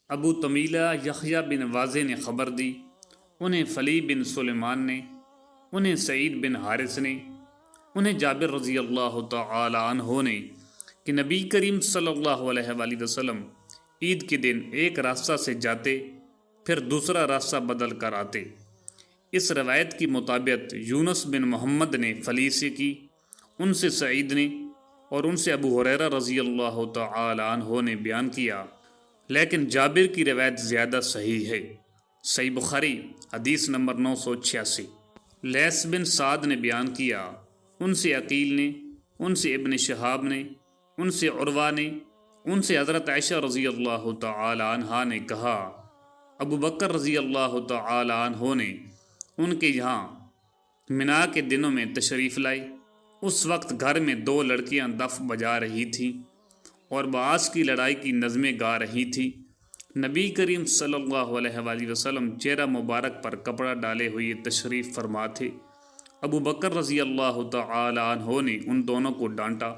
ابو طمیلہ یحییٰ بن واضح نے خبر دی، انہیں فلی بن سلیمان نے، انہیں سعید بن حارث نے، انہیں جابر رضی اللہ تعالی عنہ نے کہ نبی کریم صلی اللہ علیہ وآلہ وسلم عید کے دن ایک راستہ سے جاتے پھر دوسرا راستہ بدل کر آتے۔ اس روایت کی مطابق یونس بن محمد نے فلی سے کی، ان سے سعید نے، اور ان سے ابو ہریرہ رضی اللہ تعالی عنہ نے بیان کیا، لیکن جابر کی روایت زیادہ صحیح ہے۔ صحیح بخاری حدیث نمبر 986۔ لیث بن سعد نے بیان کیا، ان سے عقیل نے، ان سے ابن شہاب نے، ان سے عروہ نے، ان سے حضرت عائشہ رضی اللہ تعالی عنہا نے کہا، ابو بکر رضی اللہ تعالی عنہ نے ان کے یہاں منا کے دنوں میں تشریف لائی۔ اس وقت گھر میں 2 لڑکیاں دف بجا رہی تھیں اور بعاث کی لڑائی کی نظمیں گا رہی تھیں۔ نبی کریم صلی اللہ علیہ وآلہ وسلم چہرہ مبارک پر کپڑا ڈالے ہوئے تشریف فرما تھے۔ ابو بکر رضی اللہ تعالی عنہ نے ان دونوں کو ڈانٹا۔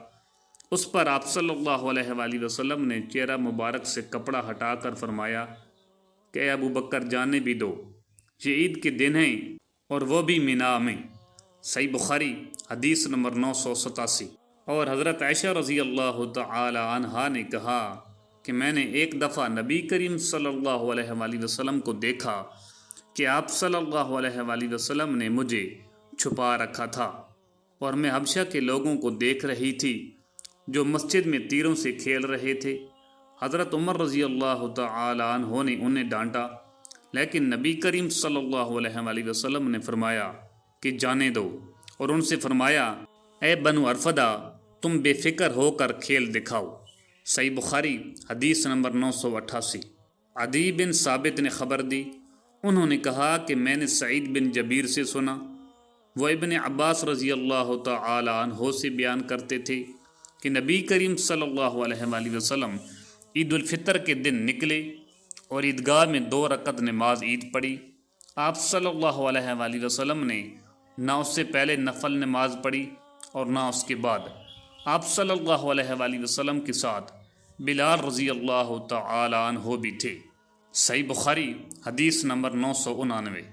اس پر آپ صلی اللہ علیہ وآلہ وسلم نے چہرہ مبارک سے کپڑا ہٹا کر فرمایا کہ اے ابو بکر جانے بھی دو، یہ عید کے دن ہیں اور وہ بھی منا میں۔ صحیح بخاری حدیث نمبر 987۔ اور حضرت عائشہ رضی اللہ تعالی عنہا نے کہا کہ میں نے ایک دفعہ نبی کریم صلی اللہ علیہ وآلہ وسلم کو دیکھا کہ آپ صلی اللہ علیہ وآلہ وسلم نے مجھے چھپا رکھا تھا اور میں حبشہ کے لوگوں کو دیکھ رہی تھی جو مسجد میں تیروں سے کھیل رہے تھے۔ حضرت عمر رضی اللہ تعالی عنہ نے انہیں ڈانٹا، لیکن نبی کریم صلی اللہ علیہ وآلہ وسلم نے فرمایا کہ جانے دو، اور ان سے فرمایا اے بنو ارفدہ تم بے فکر ہو کر کھیل دکھاؤ۔ صحیح بخاری حدیث نمبر 988۔ عدی بن ثابت نے خبر دی، انہوں نے کہا کہ میں نے سعید بن جبیر سے سنا، وہ ابن عباس رضی اللہ تعالی عنہ سے بیان کرتے تھے کہ نبی کریم صلی اللہ علیہ وآلہ وسلم عید الفطر کے دن نکلے اور عیدگاہ میں 2 رکعت نماز عید پڑھی۔ آپ صلی اللہ علیہ وآلہ وسلم نے نہ اس سے پہلے نفل نماز پڑھی اور نہ اس کے بعد۔ آپ صلی اللہ علیہ وآلہ وسلم کے ساتھ بلال رضی اللہ تعالی عنہ بھی تھے۔ صحیح بخاری حدیث نمبر 999۔